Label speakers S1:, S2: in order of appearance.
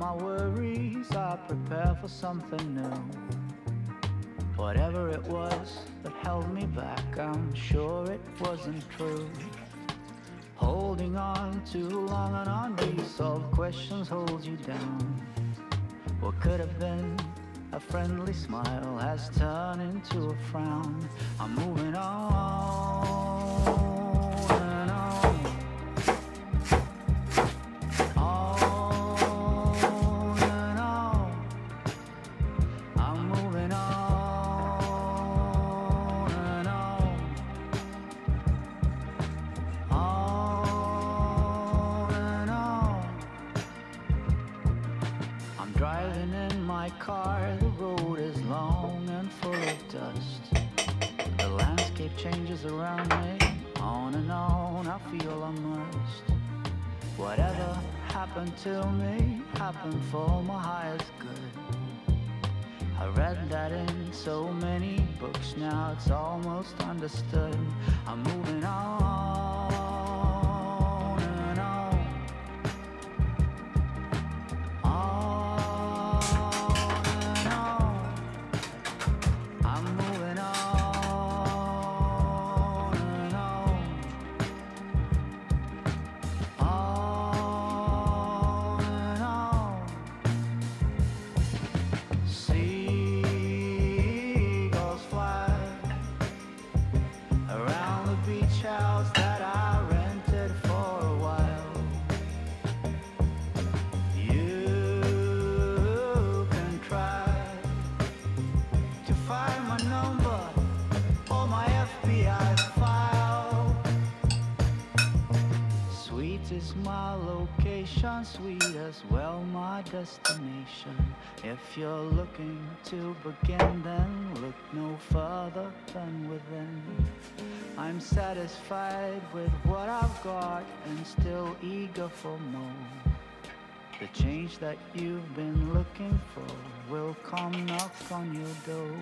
S1: my worries, I prepare for something new. Whatever it was that held me back, I'm sure it wasn't true. Holding on too long and unresolved questions holds you down. What could have been a friendly smile has turned into a frown. I'm moving on. Driving in my car, the road is long and full of dust. The landscape changes around me, on and on, I feel immersed. Whatever happened to me, happened for my highest good. I read that in so many books, now it's almost understood. I'm moving on. House that I rented for a while. You can try to find my number or my FBI file. Sweet is my location, sweet as well my destination. If you're looking to begin, then look no further than within. I'm satisfied with what I've got and still eager for more. The change that you've been looking for will come knock on your door.